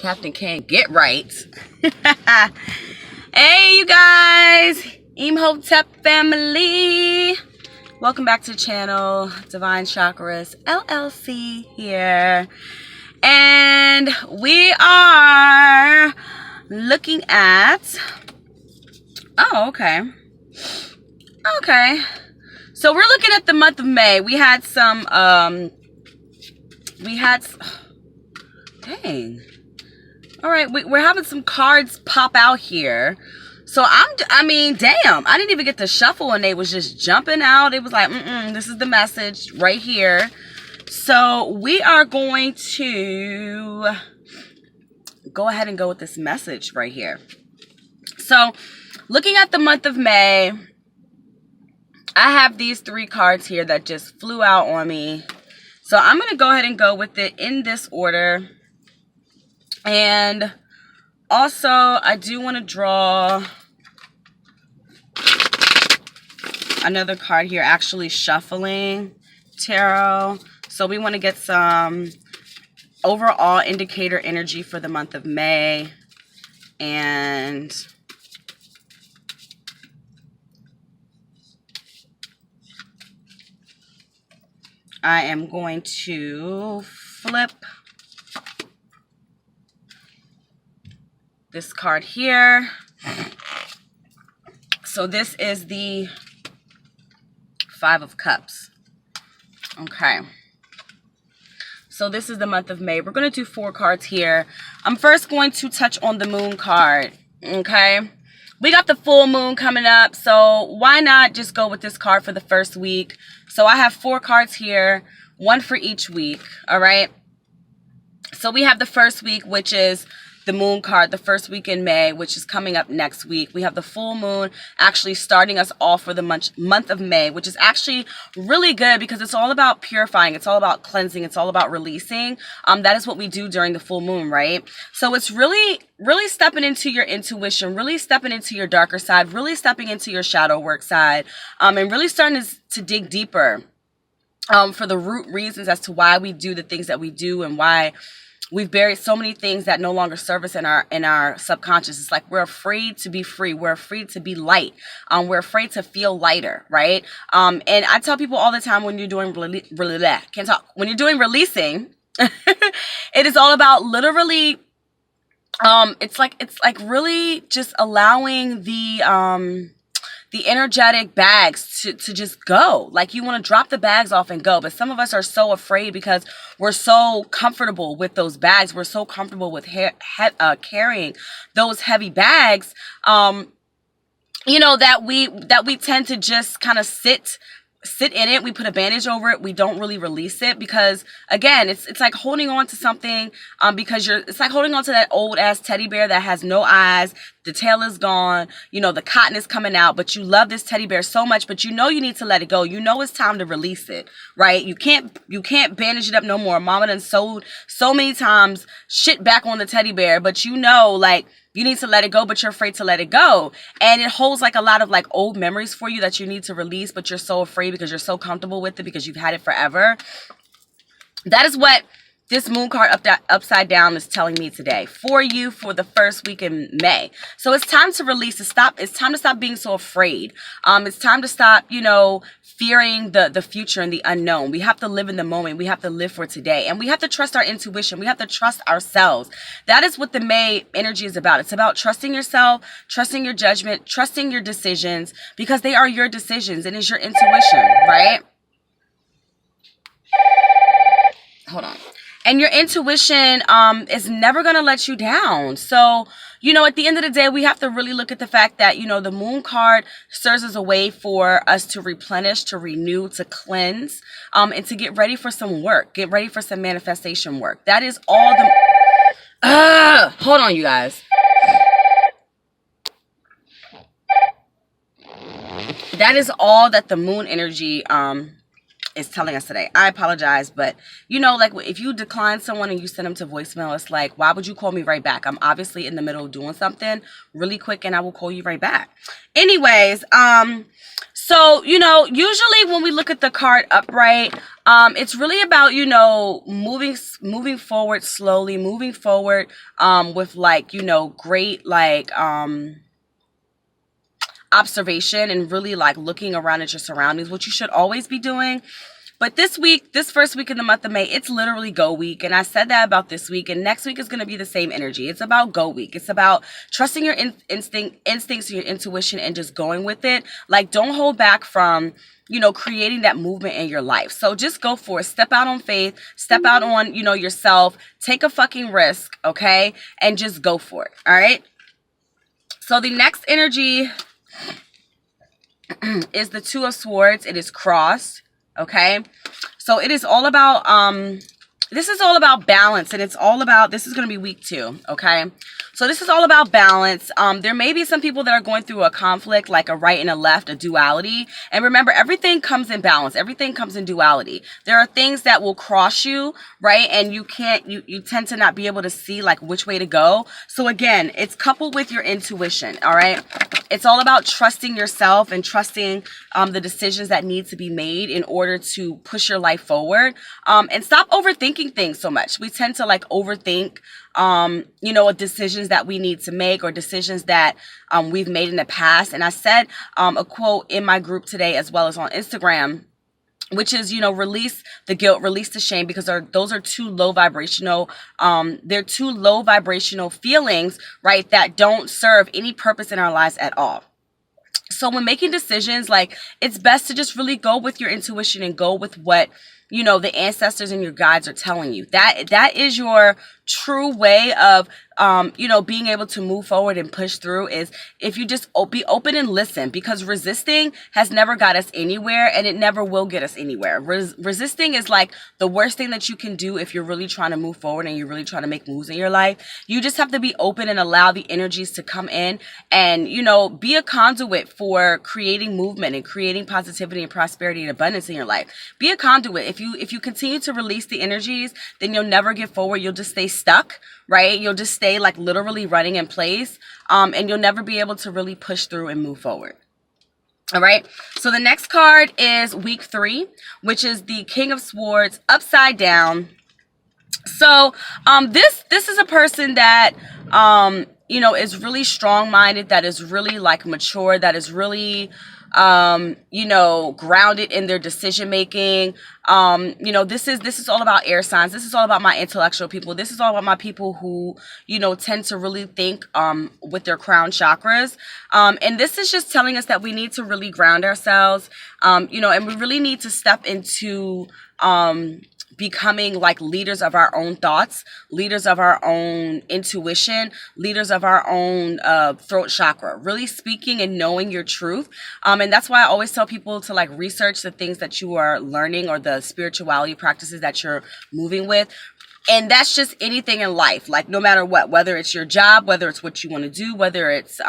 Captain can't get right. Hey, you guys. Imhotep family. Welcome back to the channel. Divine Chakras LLC here. And we are looking at... Oh, okay. Okay. So we're looking at the month of May. We had some... Dang. All right, we're having some cards pop out here. So I mean, damn, I didn't even get to shuffle and they was just jumping out. It was like, this is the message right here. So we are going to go ahead and go with this message right here. So looking at the month of May, I have these 3 cards here that just flew out on me. So I'm going to go ahead and go with it in this order. And also, I do want to draw another card here, actually shuffling tarot. So we want to get some overall indicator energy for the month of May. And I am going to flip this card here. So this is the 5 of Cups. Okay. So this is the month of May. We're going to do 4 cards here. I'm first going to touch on the moon card. Okay. We got the full moon coming up. So why not just go with this card for the first week? So I have 4 cards here, 1 for each week. All right. So we have the first week, which is the moon card, the first week in May, which is coming up next week. We have the full moon actually starting us off for the month of May, which is actually really good because it's all about purifying. It's all about cleansing. It's all about releasing. That is what we do during the full moon, right? So it's really stepping into your intuition, really stepping into your darker side, really stepping into your shadow work side, and really starting to dig deeper for the root reasons as to why we do the things that we do and why we've buried so many things that no longer serve us in our subconscious. It's like we're afraid to be free. We're afraid to be light. We're afraid to feel lighter, right? And I tell people all the time when you're doing when you're doing releasing, it is all about literally. It's like really just allowing the energetic bags to just go. Like you want to drop the bags off and go. But some of us are so afraid because we're so comfortable with those bags. We're so comfortable with carrying those heavy bags, you know, that we tend to just kind of sit in it. We put a bandage over it. We don't really release it because, again, it's like holding on to something because it's like holding on to that old ass teddy bear that has no eyes. The tail is gone. You know, the cotton is coming out, but you love this teddy bear so much, but you know you need to let it go. You know it's time to release it, right? You can't bandage it up no more. Mama done sewed so many times shit back on the teddy bear, but you know, like, you need to let it go, but you're afraid to let it go. And it holds like a lot of like old memories for you that you need to release, but you're so afraid because you're so comfortable with it because you've had it forever. That is what this moon card upside down is telling me today for you for the first week in May. So it's time to release. It's time to stop being so afraid. It's time to stop, you know, fearing the future and the unknown. We have to live in the moment. We have to live for today. And we have to trust our intuition. We have to trust ourselves. That is what the May energy is about. It's about trusting yourself, trusting your judgment, trusting your decisions, because they are your decisions and it's your intuition, right? Hold on. And your intuition is never going to let you down. So, you know, at the end of the day, we have to really look at the fact that, you know, the moon card serves as a way for us to replenish, to renew, to cleanse, and to get ready for some work, get ready for some manifestation work. That is all the... hold on, you guys. That is all that the moon energy is telling us today. I apologize, but you know, like if you decline someone and you send them to voicemail, it's like, why would you call me right back? I'm obviously in the middle of doing something really quick and I will call you right back. Anyways, so, you know, usually when we look at the card upright, it's really about, you know, moving forward slowly, moving forward, with like, you know, great, like, observation and really like looking around at your surroundings, which you should always be doing. But this week, this first week in the month of May, it's literally go week. And I said that about this week. And next week is going to be the same energy. It's about go week. It's about trusting your instincts, your intuition, and just going with it. Like, don't hold back from, you know, creating that movement in your life. So just go for it. Step out on faith. Step out on, you know, yourself. Take a fucking risk, okay? And just go for it, all right? So the next energy is the Two of Swords. It is crossed. Okay, so it is all about, this is all about balance, and it's all about, this is going to be week 2, okay? So this is all about balance. There may be some people that are going through a conflict, like a right and a left, a duality. And remember, everything comes in balance. Everything comes in duality. There are things that will cross you, right? And you can't, you tend to not be able to see like which way to go. So again, it's coupled with your intuition, all right? It's all about trusting yourself and trusting the decisions that need to be made in order to push your life forward. And stop overthinking things so much. We tend to like overthink, you know, decisions that we need to make or decisions that we've made in the past. And I said a quote in my group today as well as on Instagram, which is, you know, release the guilt, release the shame, because those are too low vibrational, they're too low vibrational feelings, right, that don't serve any purpose in our lives at all. So when making decisions, like, it's best to just really go with your intuition and go with what, you know, the ancestors and your guides are telling you. That is your true way of, you know, being able to move forward and push through, is if you just be open and listen, because resisting has never got us anywhere, and it never will get us anywhere. Resisting is like the worst thing that you can do if you're really trying to move forward and you're really trying to make moves in your life. You just have to be open and allow the energies to come in and, you know, be a conduit for creating movement and creating positivity and prosperity and abundance in your life. Be a conduit. If you continue to release the energies, then you'll never get forward. You'll just stay stuck, right? You'll just stay like literally running in place, and you'll never be able to really push through and move forward. All right. So the next card is week 3, which is the King of Swords upside down. So this is a person that you know, is really strong-minded, that is really like mature, that is really you know, grounded in their decision making. You know, this is all about air signs. This is all about my intellectual people. This is all about my people who, you know, tend to really think with their crown chakras. And this is just telling us that we need to really ground ourselves, you know, and we really need to step into becoming like leaders of our own thoughts, leaders of our own intuition, leaders of our own throat chakra, really speaking and knowing your truth. And that's why I always tell people to like research the things that you are learning or the spirituality practices that you're moving with. And that's just anything in life, like no matter what, whether it's your job, whether it's what you want to do, whether it's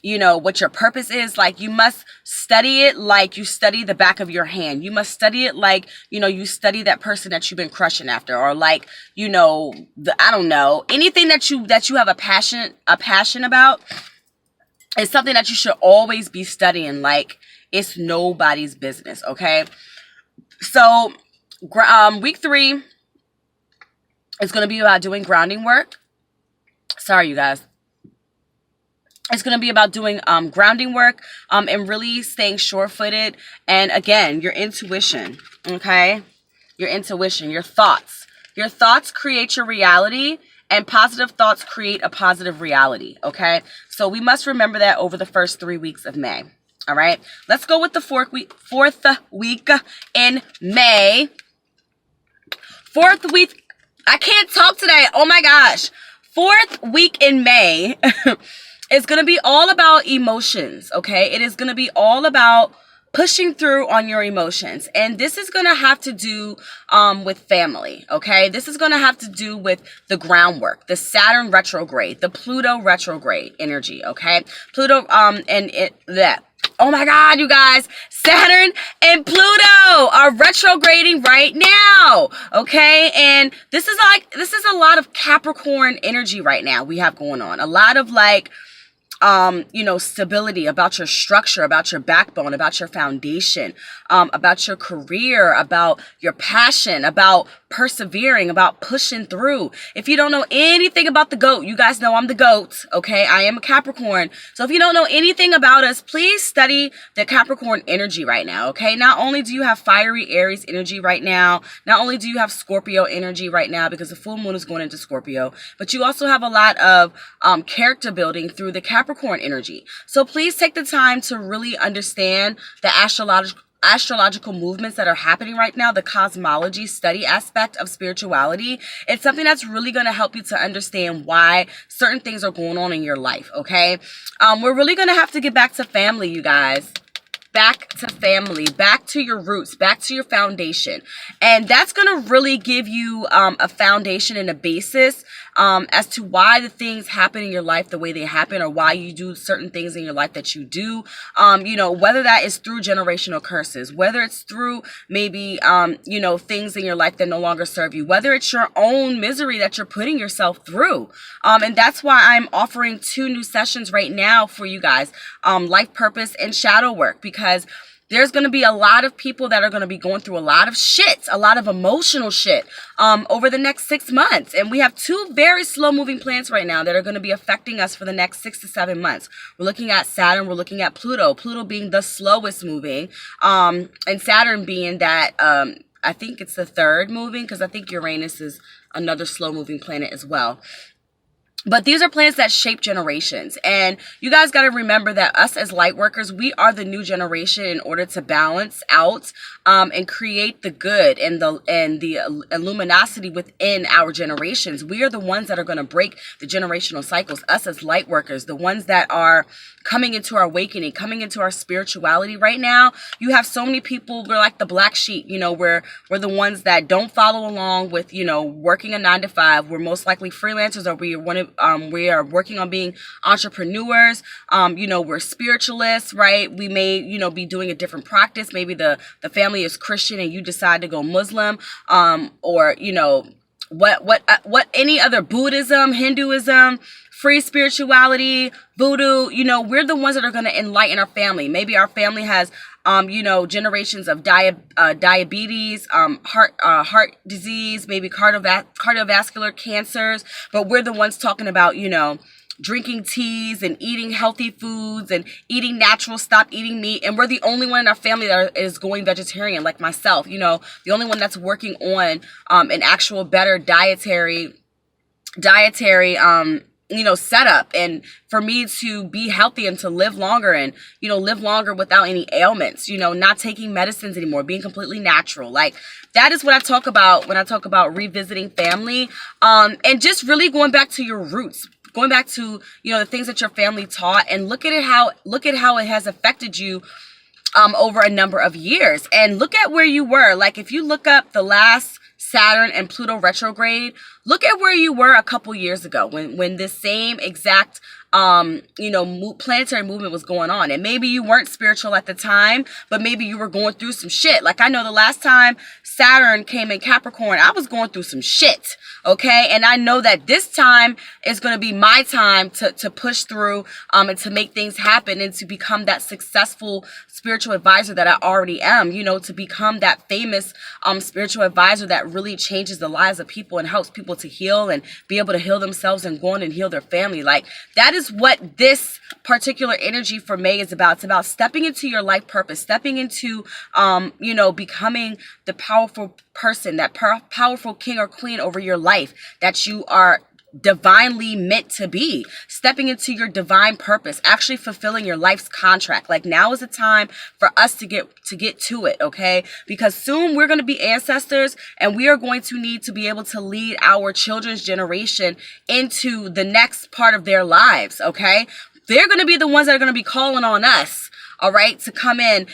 you know, what your purpose is. Like, you must study it like you study the back of your hand. You must study it like, you know, you study that person that you've been crushing after, or like, you know, I don't know, anything that you have a passion about is something that you should always be studying like it's nobody's business, okay? So, week 3 is going to be about doing grounding work. Sorry, you guys. It's going to be about doing grounding work and really staying sure-footed. And again, your intuition, okay? Your intuition, your thoughts. Your thoughts create your reality, and positive thoughts create a positive reality, okay? So we must remember that over the first 3 weeks of May, all right? Let's go with the fourth week in May. Fourth week. I can't talk today. Oh, my gosh. Fourth week in May. It's going to be all about emotions, okay? It is going to be all about pushing through on your emotions. And this is going to have to do with family, okay? This is going to have to do with the groundwork, the Saturn retrograde, the Pluto retrograde energy, okay? Pluto, oh my God, you guys, Saturn and Pluto are retrograding right now. Okay. And this is a lot of Capricorn energy right now we have going on. A lot of like, stability, about your structure, about your backbone, about your foundation, about your career, about your passion, about persevering, about pushing through. If you don't know anything about the goat, you guys know I'm the goat, okay? I am a Capricorn. So if you don't know anything about us, please study the Capricorn energy right now, okay? Not only do you have fiery Aries energy right now, not only do you have Scorpio energy right now because the full moon is going into Scorpio, but you also have a lot of character building through the Capricorn energy. So please take the time to really understand the astrological movements that are happening right now, the cosmology study aspect of spirituality. It's something that's really going to help you to understand why certain things are going on in your life, okay? We're really going to have to get back to family, you guys. Back to family, back to your roots, back to your foundation. And that's going to really give you a foundation and a basis as to why the things happen in your life the way they happen, or why you do certain things in your life that you do. Whether that is through generational curses, whether it's through maybe, things in your life that no longer serve you, whether it's your own misery that you're putting yourself through. And that's why I'm offering 2 new sessions right now for you guys, life purpose and shadow work, because there's going to be a lot of people that are going to be going through a lot of shit, a lot of emotional shit over the next 6 months. And we have 2 very slow moving planets right now that are going to be affecting us for the next 6 to 7 months. We're looking at Saturn. We're looking at Pluto. Pluto being the slowest moving, and Saturn being that, I think it's the 3rd moving, because I think Uranus is another slow moving planet as well. But these are planets that shape generations. And you guys got to remember that us as light workers, we are the new generation in order to balance out and create the good and the luminosity within our generations. We are the ones that are going to break the generational cycles. Us as light workers, the ones that are coming into our awakening, coming into our spirituality right now. You have so many people, we're like the black sheep, we're the ones that don't follow along with, working a 9 to 5. We're most likely freelancers, or we are working on being entrepreneurs. We're spiritualists, right? We may, be doing a different practice. Maybe the family is Christian and you decide to go Muslim, or, what any other Buddhism, Hinduism, free spirituality, voodoo, we're the ones that are going to enlighten our family. Maybe our family has, generations of diabetes, heart disease, maybe cardiovascular cancers, but we're the ones talking about, drinking teas and eating healthy foods and eating natural, stop eating meat. And we're the only one in our family that is going vegetarian, like myself, the only one that's working on an actual better dietary setup, and for me to be healthy and to live longer and, live longer without any ailments, not taking medicines anymore, being completely natural. Like, that is what I talk about when I talk about revisiting family, and just really going back to your roots, going back to, the things that your family taught, and look at how it has affected you over a number of years. And look at where you were. Like, if you look up the last Saturn and Pluto retrograde, look at where you were a couple years ago when this same exact planetary movement was going on. And maybe you weren't spiritual at the time, but maybe you were going through some shit. Like, I know the last time Saturn came in Capricorn, I was going through some shit. Okay. And I know that this time is going to be my time to push through, and to make things happen, and to become that successful spiritual advisor that I already am, to become that famous, spiritual advisor that really changes the lives of people and helps people to heal and be able to heal themselves and go on and heal their family. Like, that is what this particular energy for May is about. It's about stepping into your life purpose, stepping into, becoming the powerful person, that powerful king or queen over your life that you are divinely meant to be, stepping into your divine purpose, actually fulfilling your life's contract. Like, now is the time for us to get to it, okay? Because soon we're going to be ancestors, and we are going to need to be able to lead our children's generation into the next part of their lives, okay? They're going to be the ones that are going to be calling on us, all right, to come in,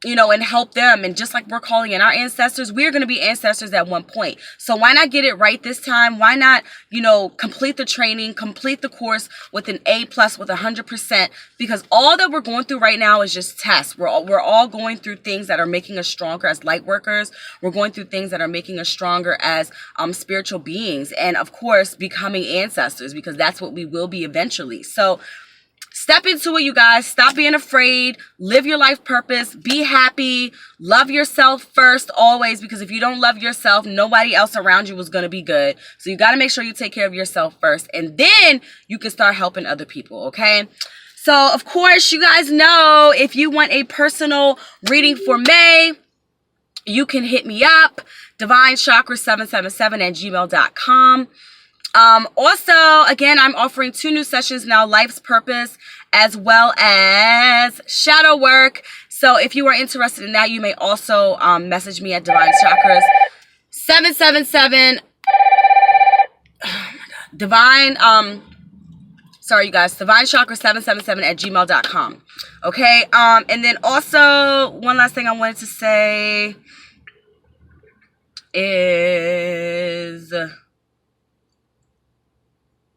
you know, and help them. And just like we're calling in our ancestors, we're going to be ancestors at one point. So why not get it right this time? Why not, you know, complete the training, complete the course with an A+ with 100%? Because all that we're going through right now is just tests. We're all going through things that are making us stronger as light workers. We're going through things that are making us stronger as spiritual beings. And of course, becoming ancestors, because that's what we will be eventually. So step into it, you guys. Stop being afraid. Live your life purpose. Be happy. Love yourself first, always, because if you don't love yourself, nobody else around you is going to be good. So you got to make sure you take care of yourself first, and then you can start helping other people, okay? So, of course, you guys know, if you want a personal reading for May, you can hit me up, divinechakra777@gmail.com. Also, again, I'm offering 2 new sessions now, Life's Purpose, as well as shadow work. So if you are interested in that, you may also message me at Divine Chakras 777. Oh my God. Sorry, you guys, Divine Chakras 777@gmail.com. Okay. And then also, one last thing I wanted to say is,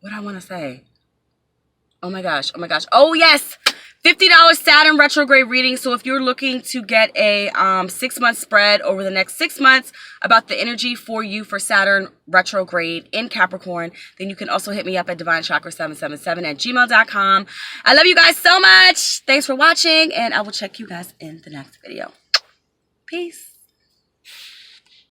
what I want to say? Oh my gosh. Oh yes, $50 Saturn retrograde reading. So if you're looking to get a 6-month spread over the next 6 months about the energy for you for Saturn retrograde in Capricorn, then you can also hit me up at divinechakra777@gmail.com. I love you guys so much. Thanks for watching, and I will check you guys in the next video. Peace.